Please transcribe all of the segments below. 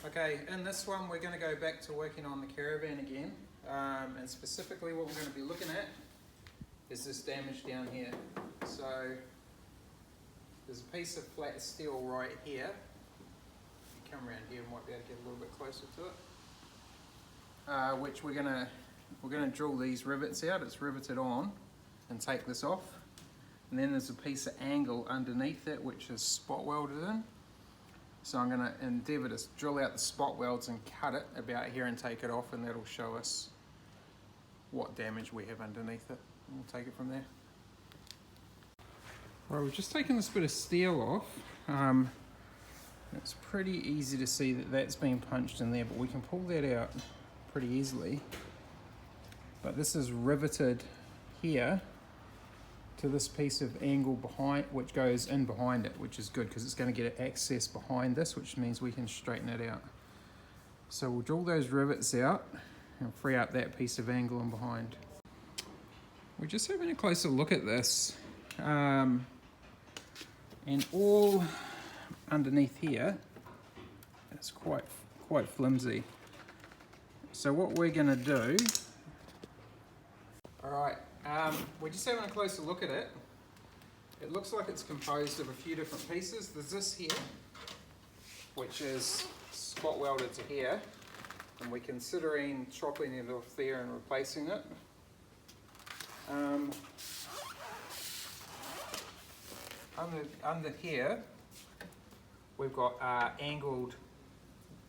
Okay, in this one we're going to go back to working on the Caravan again, and specifically what we're going to be looking at is this damage down here. So there's a piece of flat steel right here. If you come around here, we might be able to get a little bit closer to it. Which we're going to drill these rivets out. It's riveted on, and take this off. And then there's a piece of angle underneath it which is spot welded in. So I'm going to endeavour to drill out the spot welds and cut it about here and take it off, and that'll show us what damage we have underneath it. We'll take it from there. Right, we've just taken this bit of steel off. It's pretty easy to see that that's been punched in there, but we can pull that out pretty easily. But this is riveted here to this piece of angle behind, which goes in behind it, which is good because it's going to get access behind this, which means we can straighten it out. So we'll drill those rivets out and free up that piece of angle in behind. We're just having a closer look at this, and all underneath here is quite flimsy. So what we're going to do, alright, we're just having a closer look at it. It looks like it's composed of a few different pieces. There's this here, which is spot welded to here, and we're considering chopping it off there and replacing it. Under here, we've got angled,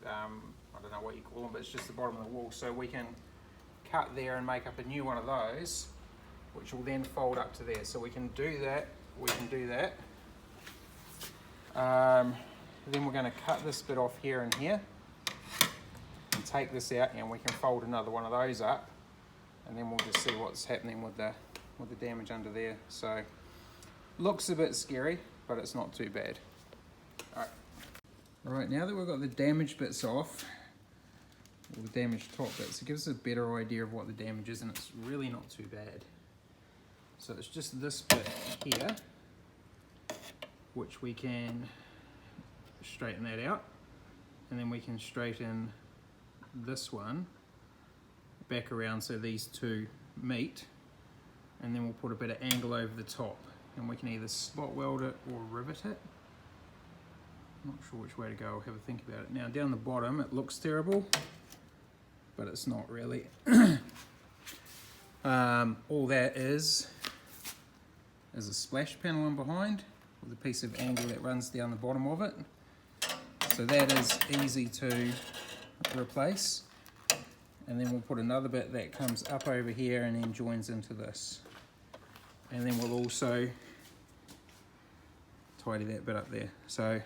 I don't know what you call them, but it's just the bottom of the wall, so we can cut there and make up a new one of those, which will then fold up to there. So we can do that, then we're going to cut this bit off here and here, and take this out, and we can fold another one of those up, and then we'll just see what's happening with the damage under there. So looks a bit scary, but it's not too bad. Alright, now that we've got the damaged bits off, or the damaged top bits, it gives us a better idea of what the damage is, and it's really not too bad. So it's just this bit here, which we can straighten that out, and then we can straighten this one back around so these two meet, and then we'll put a bit of angle over the top, and we can either spot weld it or rivet it. I'm not sure which way to go. I'll have a think about it. Now down the bottom it looks terrible, but it's not really. All that is a splash panel in behind with a piece of angle that runs down the bottom of it. So that is easy to replace. And then we'll put another bit that comes up over here and then joins into this. And then we'll also tidy that bit up there. So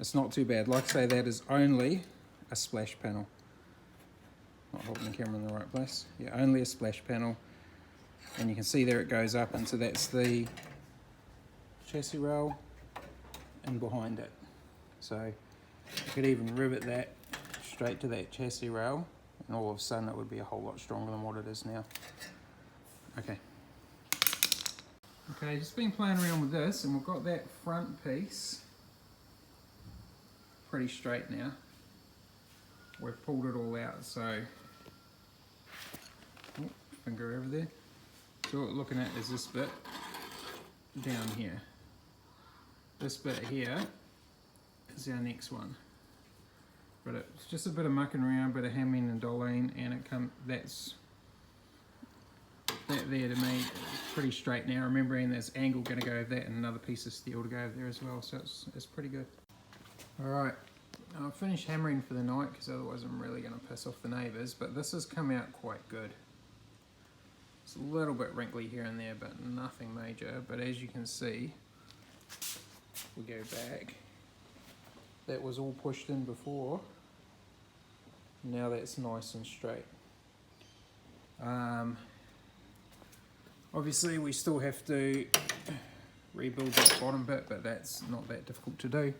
it's not too bad. Like I say, that is only a splash panel. Not holding the camera in the right place. Yeah, only a splash panel. And you can see there it goes up, and so that's the chassis rail and behind it. So you could even rivet that straight to that chassis rail, and all of a sudden it would be a whole lot stronger than what it is now. Okay, just been playing around with this, and we've got that front piece pretty straight now. We've pulled it all out, so finger over there. So what we're looking at is this bit down here. This bit here is our next one. But it's just a bit of mucking around, a bit of hammering and dollying, and that there to me is pretty straight now. Remembering there's angle going to go over that, and another piece of steel to go over there as well, so it's pretty good. Alright, I'll finish hammering for the night because otherwise I'm really going to piss off the neighbours, but this has come out quite good. It's a little bit wrinkly here and there, but nothing major. But as you can see, we go back, that was all pushed in before, now that's nice and straight. Obviously we still have to rebuild that bottom bit, but that's not that difficult to do.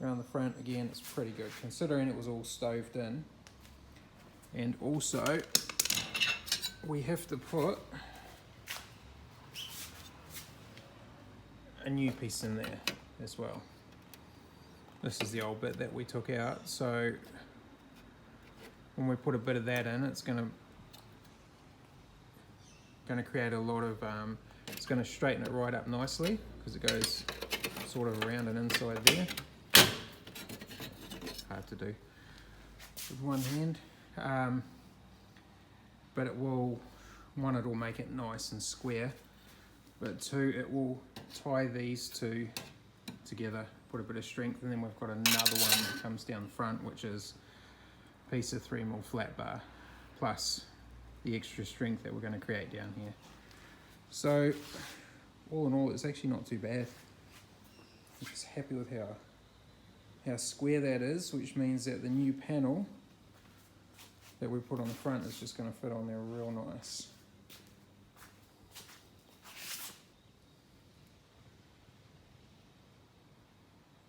Around the front again, it's pretty good considering it was all stoved in. And also we have to put a new piece in there as well. This is the old bit that we took out, so when we put a bit of that in, it's going to create a lot of, it's going to straighten it right up nicely because it goes sort of around and inside there. Hard to do with one hand, but it will, one, it will make it nice and square, but two, it will tie these two together, put a bit of strength, and then we've got another one that comes down the front, which is a piece of 3mm flat bar plus the extra strength that we're going to create down here. So all in all, it's actually not too bad. I'm just happy with how square that is, which means that the new panel that we put on the front is just going to fit on there real nice.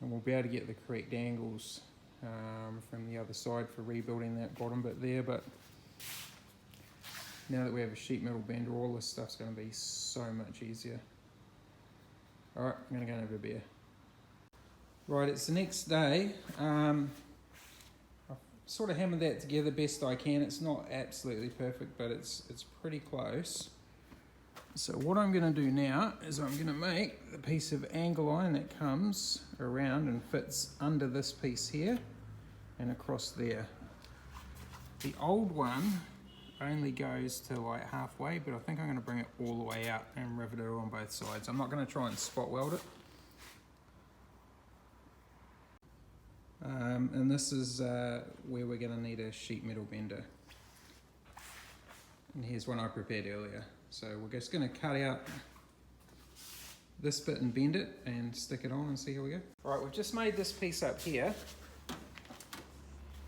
And we'll be able to get the correct angles from the other side for rebuilding that bottom bit there, but now that we have a sheet metal bender, all this stuff's going to be so much easier. Alright, I'm going to go and have a beer. Right, it's the next day. I've sort of hammered that together best I can. It's not absolutely perfect, but it's pretty close. So what I'm going to do now is I'm going to make the piece of angle iron that comes around and fits under this piece here and across there. The old one only goes to like halfway, but I think I'm going to bring it all the way out and rivet it on both sides. I'm not going to try and spot weld it. And this is where we're going to need a sheet metal bender. And here's one I prepared earlier. So we're just going to cut out this bit and bend it and stick it on and see how we go. Alright, we've just made this piece up here,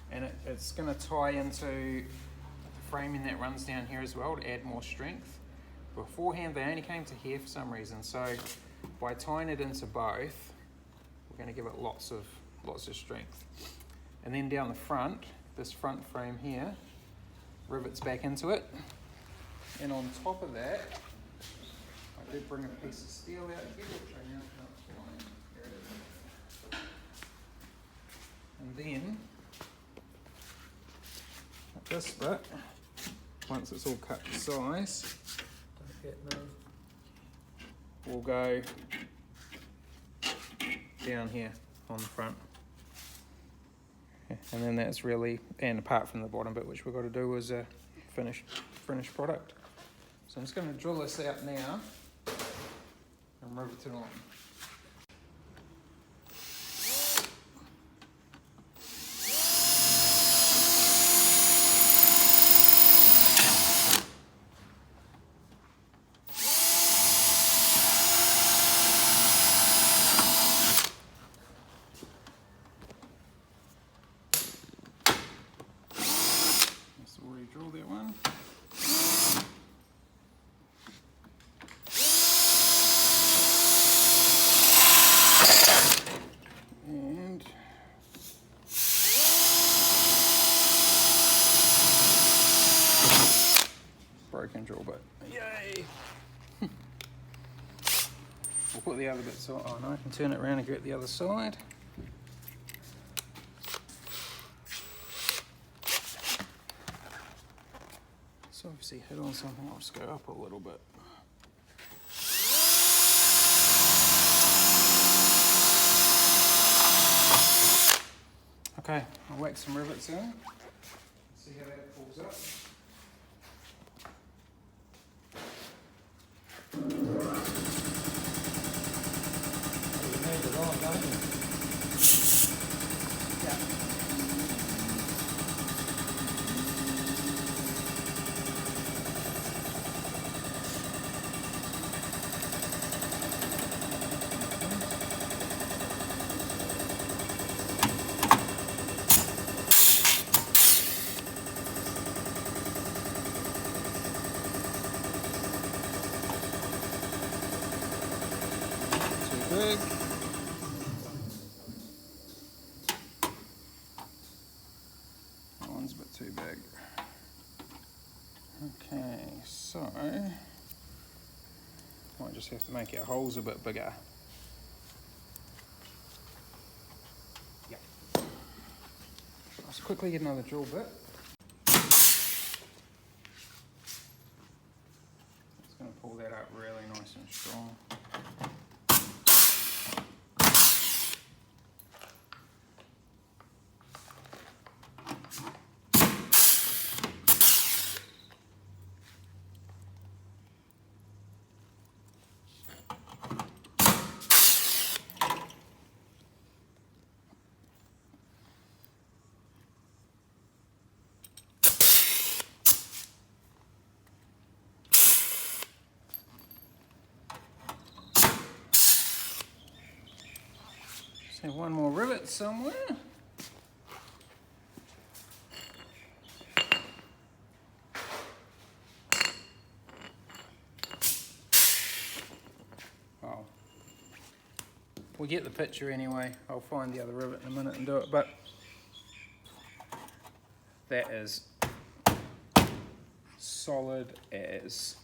and it's going to tie into the framing that runs down here as well to add more strength. Beforehand they only came to here for some reason, so by tying it into both, we're going to give it lots of strength. And then down the front, this front frame here rivets back into it. And on top of that, I did bring a piece of steel out here, which I now can't find. There it is. And then, at this bit, once it's all cut to size, we'll go down here on the front. And then that's really, and apart from the bottom bit, which we've got to do is a finished product. So I'm just going to drill this out now and rivet it on. Just already drilled that one. Broken drill bit. Yay! We'll put the other bits on. Oh no, I can turn it around and get the other side. So obviously hit on something, I'll just go up a little bit. Okay, I'll whack some rivets in. See how that pulls up. Big. That one's a bit too big. Okay, so might just have to make our holes a bit bigger. Let's quickly get another drill bit. It's going to pull that up really nice and strong. Have one more rivet somewhere. Oh, we'll get the picture anyway. I'll find the other rivet in a minute and do it, but that is solid as.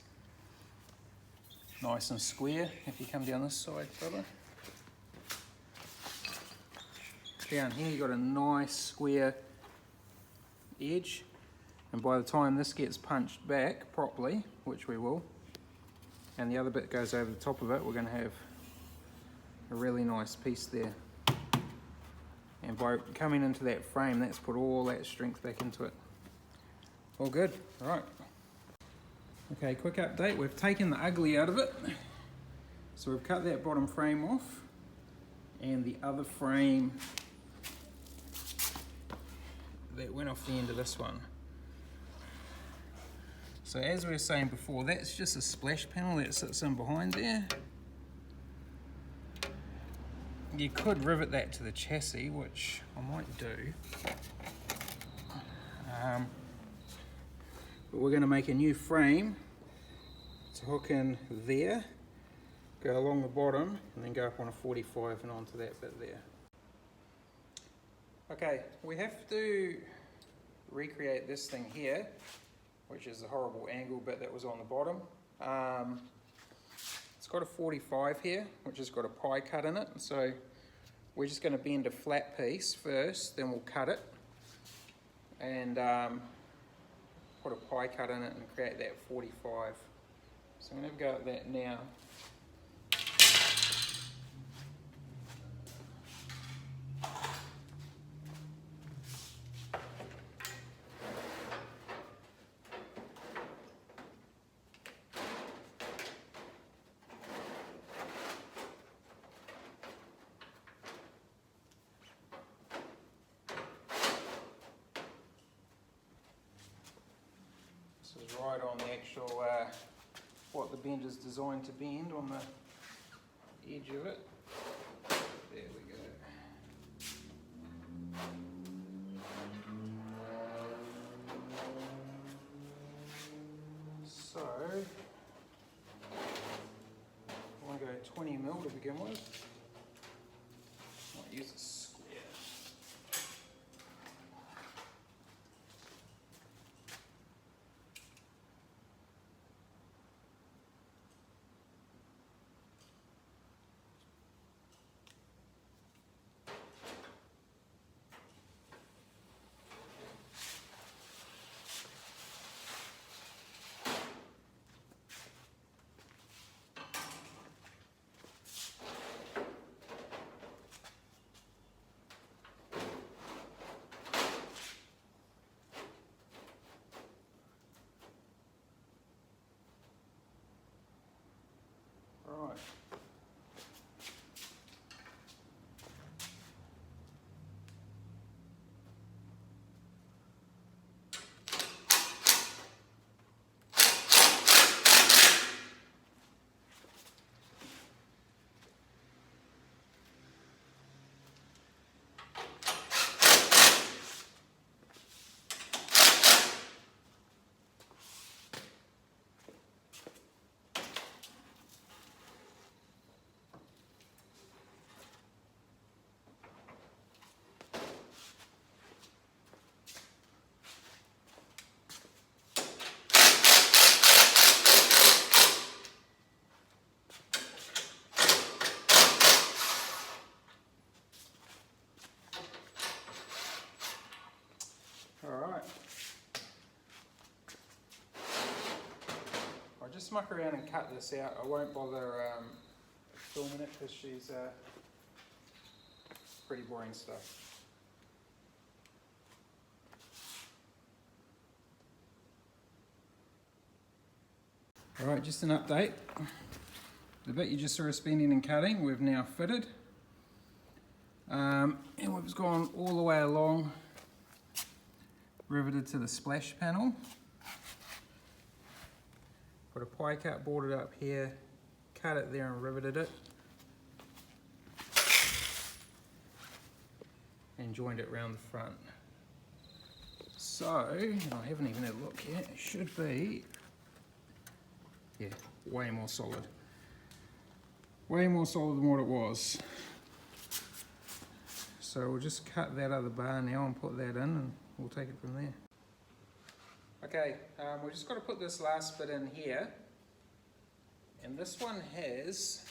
Nice and square if you come down this side, brother. Down here you've got a nice square edge, and by the time this gets punched back properly, which we will, and the other bit goes over the top of it, we're going to have a really nice piece there. And by coming into that frame, that's put all that strength back into it. All good. All right. Okay, quick update. We've taken the ugly out of it. So we've cut that bottom frame off, and the other frame that went off the end of this one. So as we were saying before, that's just a splash panel that sits in behind there. You could rivet that to the chassis, which I might do. But we're going to make a new frame to hook in there, go along the bottom, and then go up on a 45 and onto that bit there. Okay, we have to recreate this thing here, which is the horrible angle bit that was on the bottom. It's got a 45 here, which has got a pie cut in it, so we're just going to bend a flat piece first, then we'll cut it and put a pie cut in it and create that 45. So I'm going to have a go at that now. This is right on the actual, what the bend is designed to bend on the edge of it. There we go. So, I want to go 20 mil to begin with. Might use a square. just muck around and cut this out. I won't bother filming it because she's pretty boring stuff. Alright, just an update. The bit you just saw us bending and cutting, we've now fitted. And we've gone all the way along, riveted to the splash panel. Put a pie cut, boarded up here, cut it there and riveted it. And joined it around the front. So, and I haven't even had a look yet, it should be, yeah, way more solid. Way more solid than what it was. So we'll just cut that other bar now and put that in and we'll take it from there. Okay, we've just got to put this last bit in here. And this one has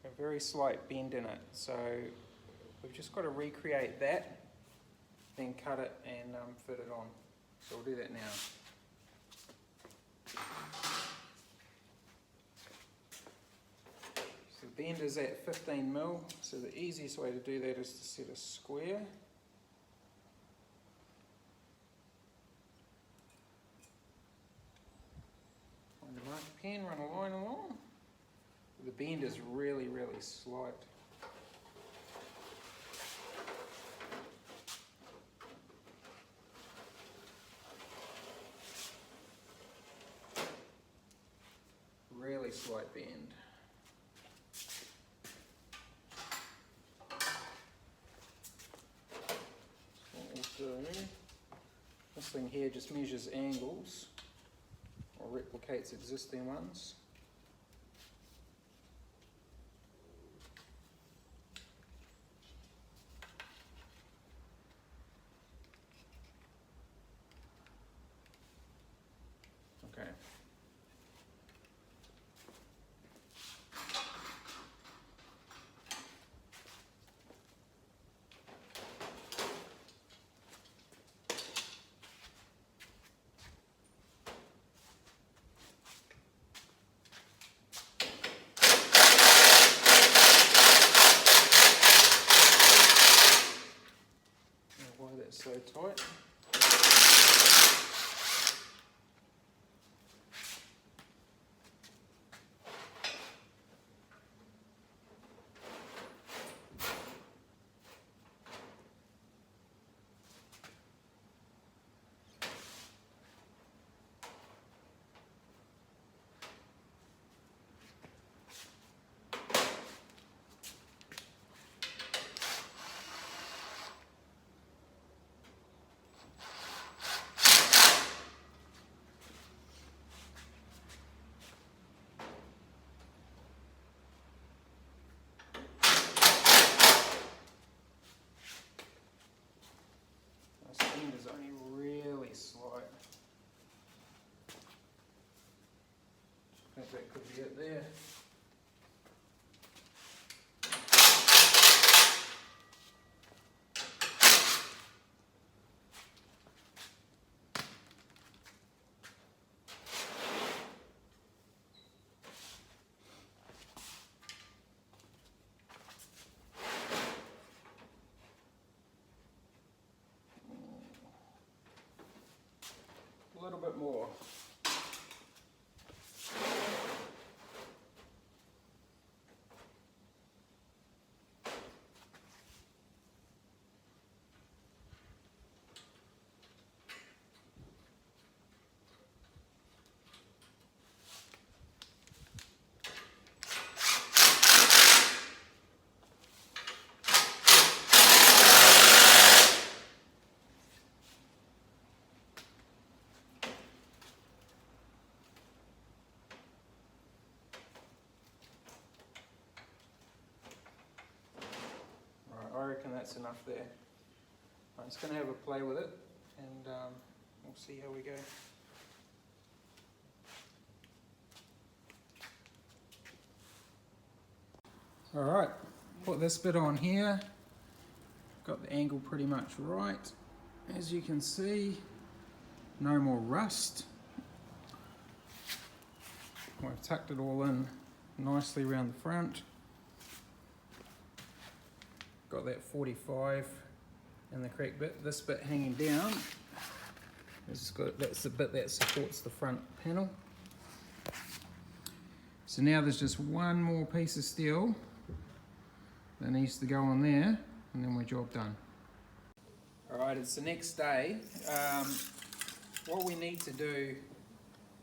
a very slight bend in it. So we've just got to recreate that, then cut it and fit it on. So we'll do that now. The bend is at 15mm, so the easiest way to do that is to set a square. Find a marker pen, run a line along. The bend is really, really slight. Really slight bend. This thing here just measures angles or replicates existing ones. Okay. So tight. Is only really slight. I think that could be it there. A little bit more. I reckon that's enough there. I'm just going to have a play with it and we'll see how we go. Alright, put this bit on here. Got the angle pretty much right. As you can see, no more rust. We've tucked it all in nicely around the front. Got that 45 in the correct bit. This bit hanging down, that's the bit that supports the front panel. So now there's just one more piece of steel that needs to go on there, and then we're job done. Alright, it's the next day. What we need to do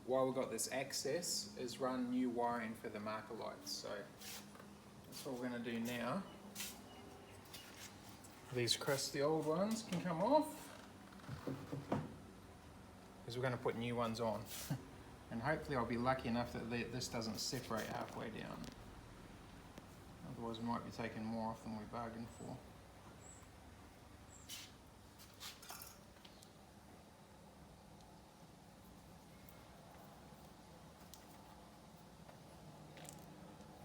while we've got this access is run new wiring for the marker lights. So that's what we're going to do now. These crusty old ones can come off, because we're going to put new ones on. And hopefully I'll be lucky enough that this doesn't separate halfway down. Otherwise we might be taking more off than we bargained for.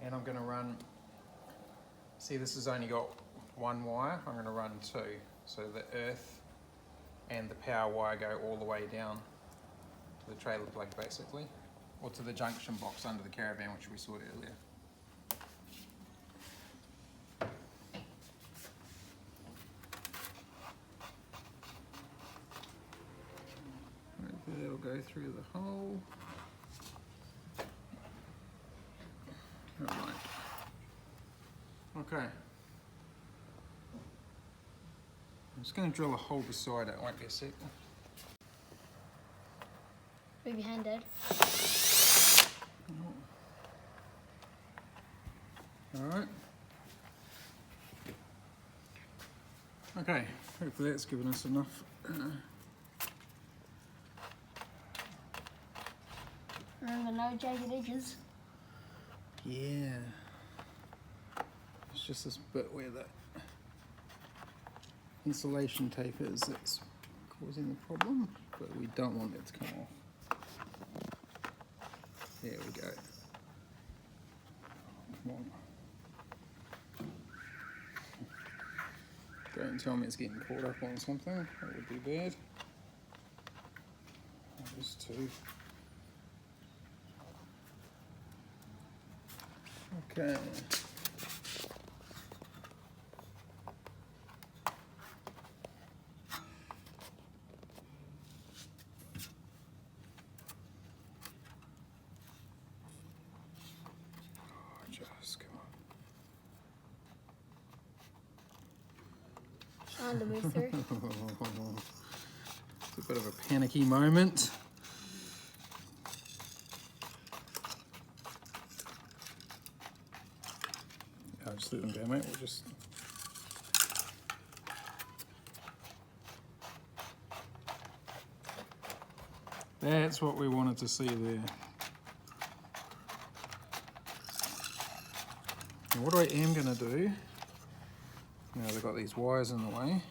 And I'm going to run, see this has only got one wire, I'm going to run two. So the earth and the power wire go all the way down to the trailer plug basically, or to the junction box under the Caravan, which we saw earlier. Hopefully that'll go through the hole. Alright. Okay. I'm just going to drill a hole beside it, won't be a sec. Move your hand, Dad. Alright. Okay, hopefully that's given us enough. Remember, no jagged edges. Yeah. It's just this bit where the insulation tape is that's causing the problem, but we don't want it to come off. There we go. Come on. Don't tell me it's getting caught up on something, that would be bad. Just two. Okay. Just come on. Trying to move through. It's a bit of a panicky moment. I'll just let them go, mate. We'll just... That's what we wanted to see there. Now what I am going to do, now they've got these wires in the way,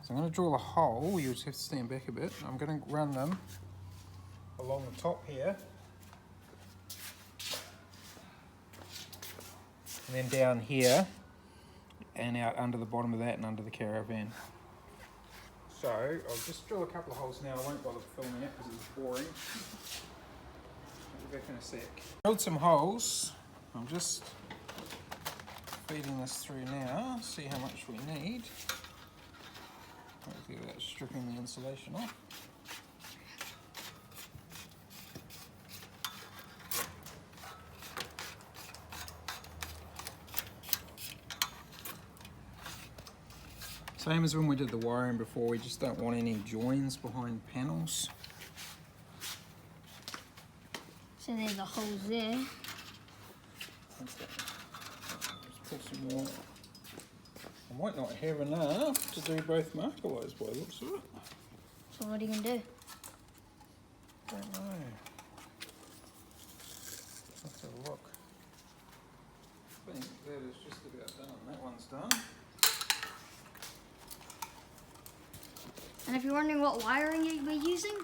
so I'm going to drill a hole. You just have to stand back a bit. I'm going to run them along the top here, and then down here, and out under the bottom of that and under the Caravan. So I'll just drill a couple of holes now. I won't bother filming it because it's boring. I'll be back in a sec. Drilled some holes. I'm just feeding this through now, see how much we need. Hopefully without stripping the insulation off. Same as when we did the wiring before, we just don't want any joins behind panels. So there's the holes there. Okay. Just put some more. I might not have enough to do both marker lights by the looks of it. So what are you going to do? Don't know. Let's have a look. I think that is just about done. That one's done. And if you're wondering what wiring we're using,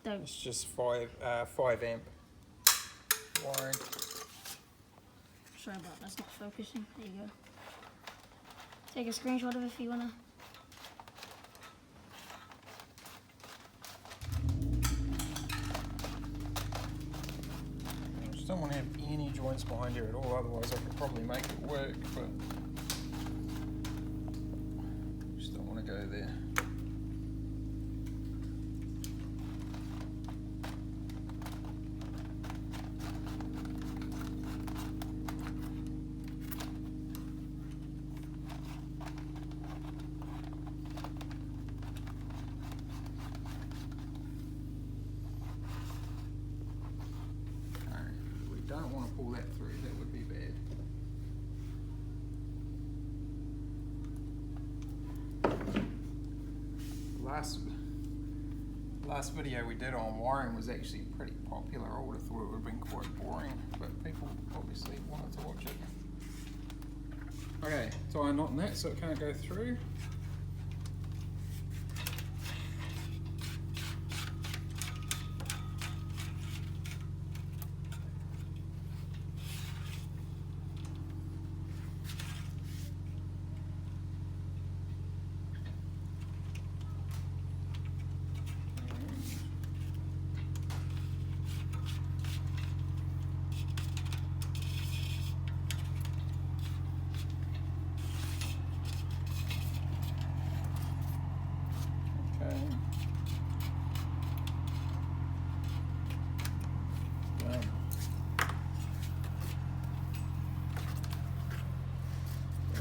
It's just 5 amp wiring. Sorry about that's not focusing. There you go. Take a screenshot of it if you wanna. want to have any joints behind here at all, otherwise I could probably make it work, but just don't want to go there. Don't want to pull that through, that would be bad. Last video we did on wiring was actually pretty popular. I would have thought it would have been quite boring, but people obviously wanted to watch it. Okay, tie a knot in that so it can't go through.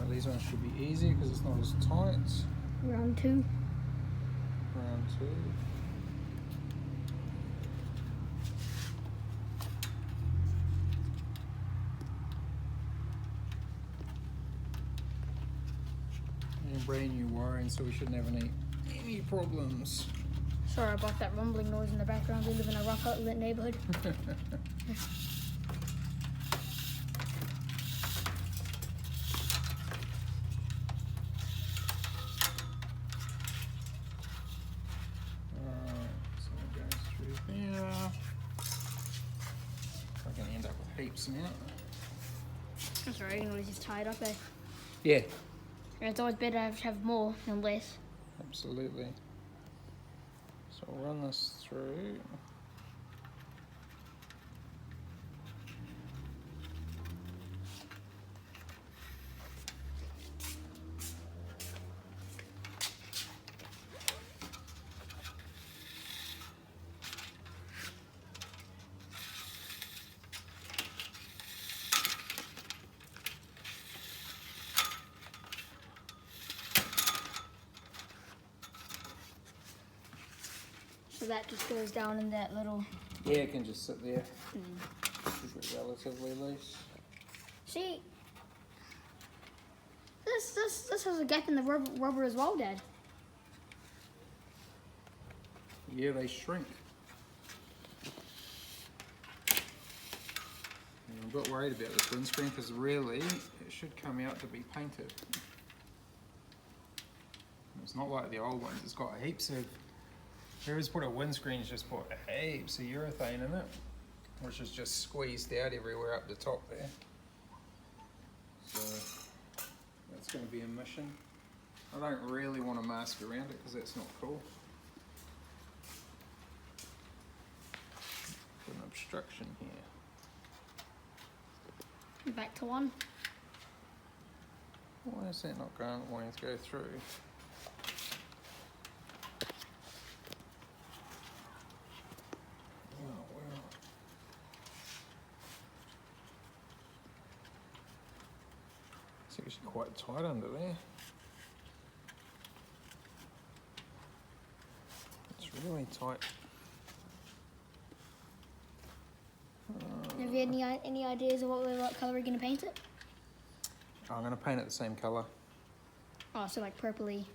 These ones should be easy because it's not as tight. Round 2. Round 2. And brand new wiring, so we shouldn't have any problems. Sorry about that rumbling noise in the background. We live in a rough outlet neighborhood. Heaps now. That's alright, you can always just tie it up there. Yeah. It's always better to have more than less. Absolutely. So I'll run this through. So that just goes down in that little... Yeah, it can just sit there. Keep it relatively loose. See, this has a gap in the rubber as well, Dad. Yeah, they shrink. And I'm a bit worried about this windscreen because really it should come out to be painted. It's not like the old ones. It's got heaps of... Whoever's put a windscreen has just put heaps of urethane in it, which is just squeezed out everywhere up the top there. So that's going to be a mission. I don't really want to mask around it because that's not cool. Put an obstruction here. Back to 1. Why is that not wanting to go through? It's actually quite tight under there. It's really tight. Have you any ideas of what colour we're going to paint it? I'm going to paint it the same colour. Oh, so like purpley.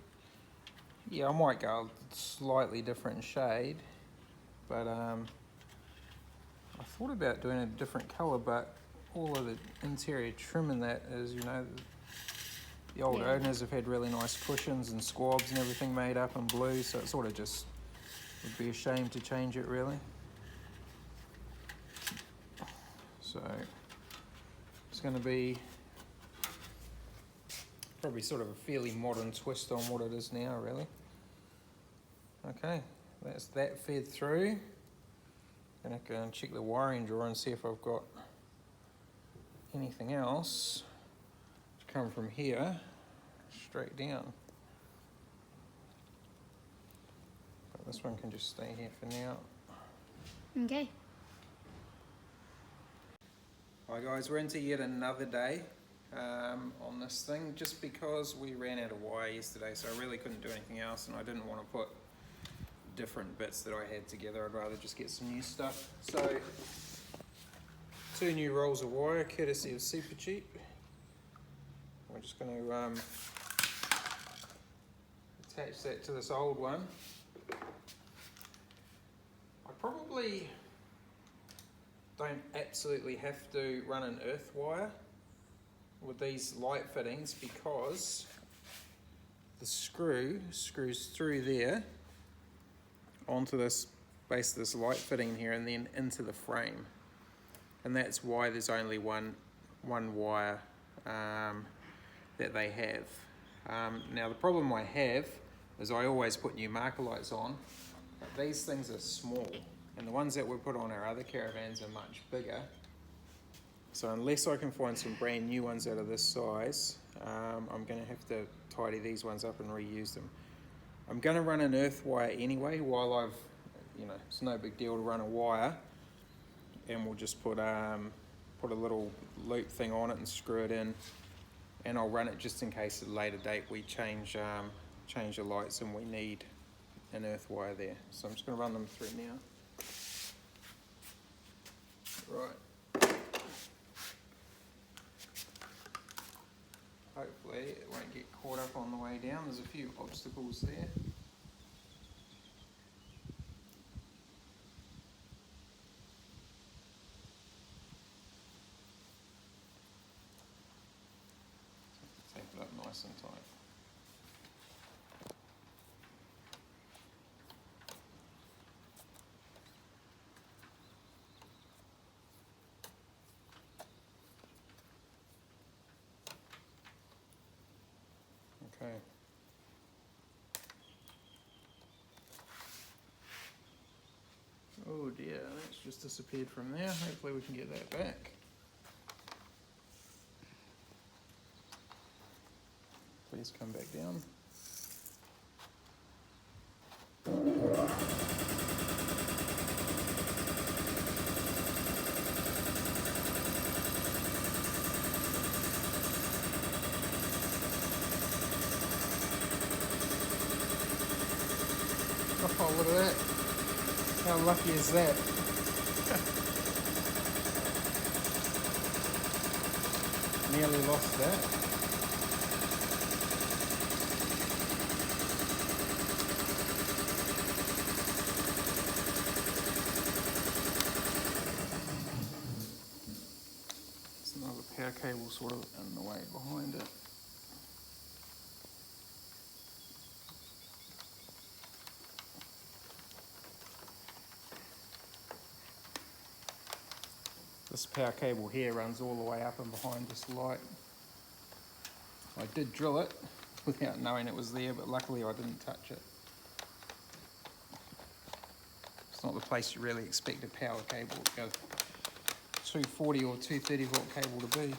Yeah, I might go a slightly different shade, but I thought about doing a different colour, but all of the interior trim in that is, you know, the old owners have had really nice cushions and squabs and everything made up in blue, so it sort of just would be a shame to change it really. So it's going to be probably sort of a fairly modern twist on what it is now really. Okay, that's that fed through. Gonna go and check the wiring drawer and see if I've got anything else to come from here straight down. But this one can just stay here for now. Okay. Hi guys, we're into yet another day on this thing, just because we ran out of wire yesterday, so I really couldn't do anything else, and I didn't want to put different bits that I had together. I'd rather just get some new stuff. So 2 new rolls of wire courtesy of Super Cheap. We're just going to attach that to this old one. I probably don't absolutely have to run an earth wire with these light fittings, because the screw screws through there onto this base of this light fitting here and then into the frame, and that's why there's only one wire that they have. Now the problem I have is I always put new marker lights on, but these things are small, and the ones that we put on our other Caravans are much bigger. So unless I can find some brand new ones out of this size, I'm going to have to tidy these ones up and reuse them. I'm going to run an earth wire anyway, while it's no big deal to run a wire, and we'll just put a little loop thing on it and screw it in, and I'll run it just in case at a later date we change the lights and we need an earth wire there. So I'm just going to run them through now. Right. Hopefully it won't get caught up on the way down. There's a few obstacles there. Tape it up nice and tight. Okay. Oh dear, that's just disappeared from there. Hopefully we can get that back. Please come back down. Oh, look at that. How lucky is that? Nearly lost that. There's another power cable sort of in the way behind it. This power cable here runs all the way up and behind this light. I did drill it without knowing it was there, but luckily I didn't touch it. It's not the place you really expect a power cable, a 240 or 230 volt cable to be.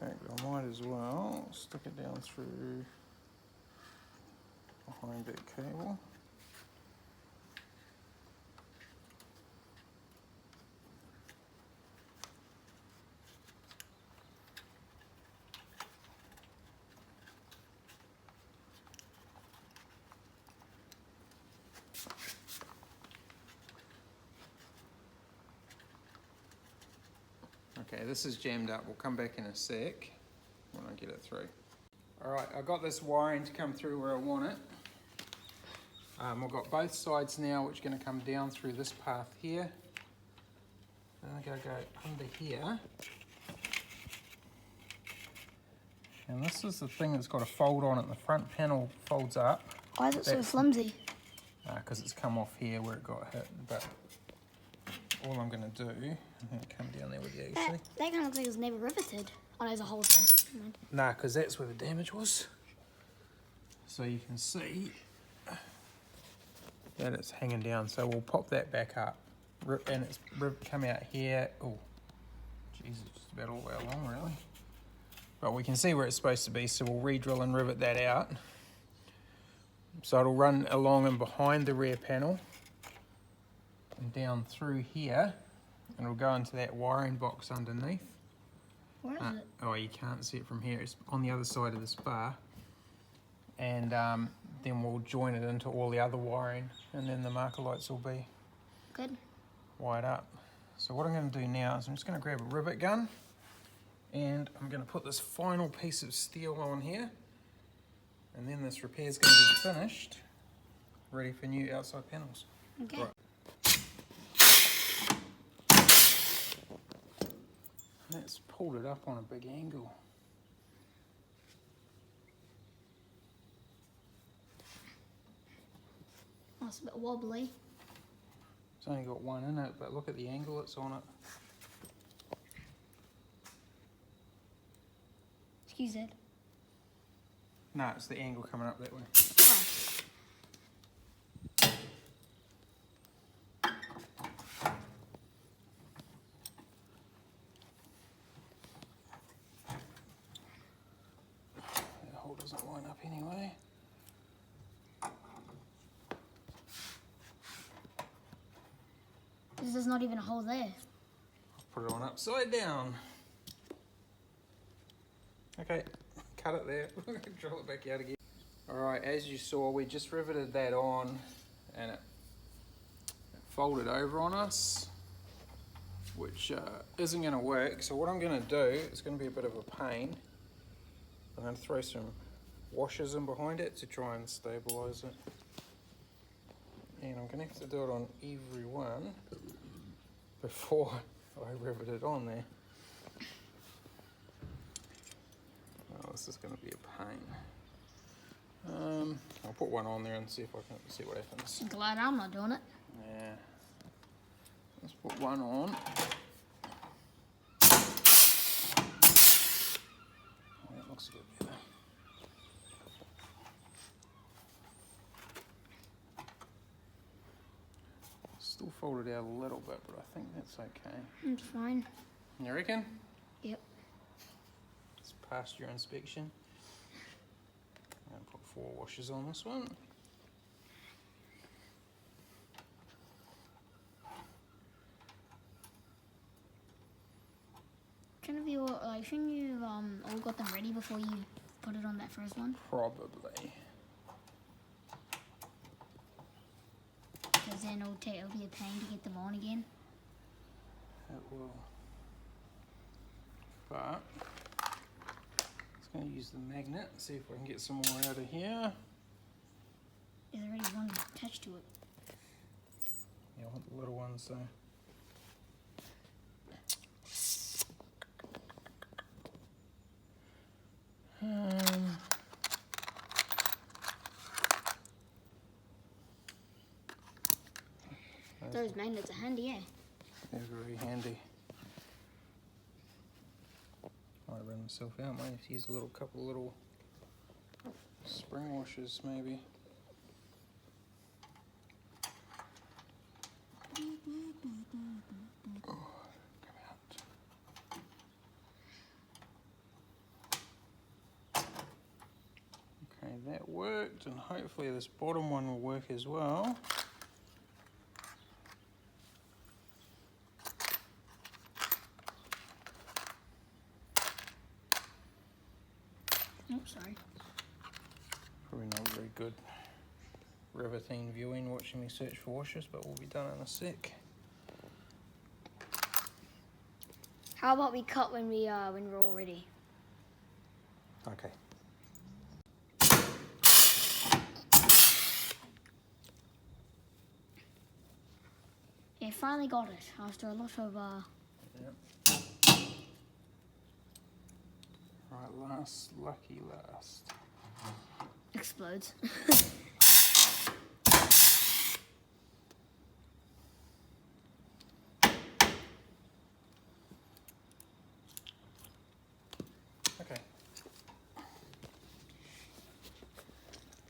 I might as well stick it down through behind that cable. Okay, this is jammed up. We'll come back in a sec when I get it through. Alright, I've got this wiring to come through where I want it. I've got both sides now, which are going to come down through this path here. Then I'm going to go under here And this is the thing that's got a fold on it. The front panel folds up. Why is it so flimsy? Because it's come off here where it got hit. But all I'm going to do, I'm going to come down there with you actually. That kind of thing was never riveted. Oh, there's a hole there. Never mind. Nah, because that's where the damage was. So you can see that it's hanging down. So we'll pop that back up. And it's come out here. Oh, jeez, it's just about all the way along really. But we can see where it's supposed to be, so we'll re-drill and rivet that out. So it'll run along and behind the rear panel and down through here, and it'll go into that wiring box underneath. Where is it? Oh, you can't see it from here. It's on the other side of this bar. And then we'll join it into all the other wiring, and then the marker lights will be Good. wired up. So what I'm going to do now is I'm just going to grab a rivet gun, and I'm going to put this final piece of steel on here, and then this repair is going to be finished, ready for new outside panels. Okay. Right. Let's pull it up on a big angle. That's a bit wobbly. It's only got one in it, but look at the angle it's on it. Excuse it. No, it's the angle coming up that way. Oh. That hole doesn't line up anyway. There's not even a hole there. Put it on upside down. Okay, cut it there. Drill it back out again. Alright, as you saw, we just riveted that on and it folded over on us, which isn't going to work. So what I'm going to do, it's going to be a bit of a pain. I'm going to throw some washers in behind it to try and stabilise it. And I'm going to have to do it on every one before I rivet it on there. Oh, this is going to be a pain. I'll put one on there and see if I can see what happens. Glad I'm not doing it. Yeah. Let's put one on. Oh, that looks a bit better. Still folded out a little bit, but I think that's okay. It's fine. You reckon? Yep. It's past your inspection. I'm going to put 4 washers on this one. Shouldn't you all got them ready before you put it on that first one? Probably. Because then it'll be a pain to get them on again. It will. But it's going to use the magnet, see if I can get some more out of here. There's already one attached to it. Yeah, I want the little ones, so. Those magnets are handy, yeah. They're very handy. I might run myself out. Might have to use a couple little spring washers, maybe. Oh, come out. Okay, that worked, and hopefully this bottom one will work as well. Oh, sorry. Probably not very good riveting viewing, watching me search for washers, but we'll be done in a sec. How about we cut when we're all ready? Okay. Yeah, finally got it after a lot of Yep. Right, last, lucky last. Explodes. Okay.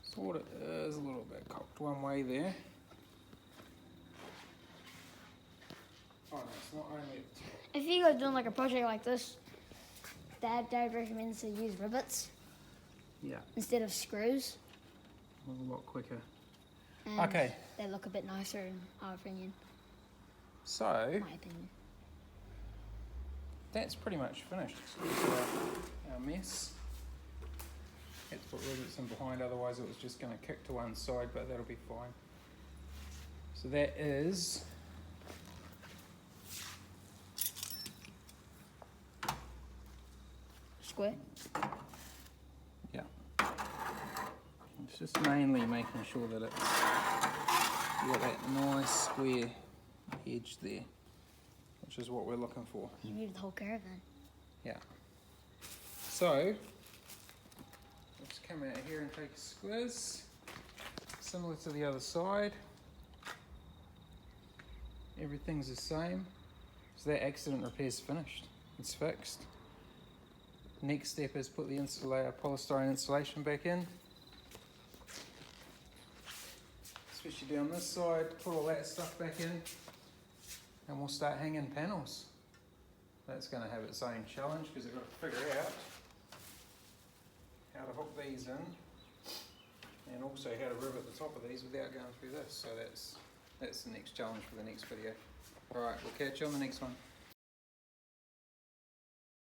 Sort it is a little bit cocked one way there. Oh no, it's not only at the top. If you go doing like a project like this, Dad recommends to use rivets Yeah, instead of screws. a lot quicker. And Okay. they look a bit nicer in our opinion. So, My opinion. that's pretty much finished. Excuse our mess. Had to put rivets in behind, otherwise it was just going to kick to one side, but that'll be fine. So that is Square. yeah. It's just mainly making sure that it's got that nice square edge there, which is what we're looking for. You need the whole caravan. Yeah. So let's come out here and take a squiz, similar to the other side. Everything's the same. So that accident repair's finished. It's fixed. Next step is put the polystyrene insulation back in. Especially down this side, put all that stuff back in, and we'll start hanging panels. That's going to have its own challenge because I've got to figure out how to hook these in, and also how to rivet the top of these without going through this. So that's the next challenge for the next video. Alright, we'll catch you on the next one.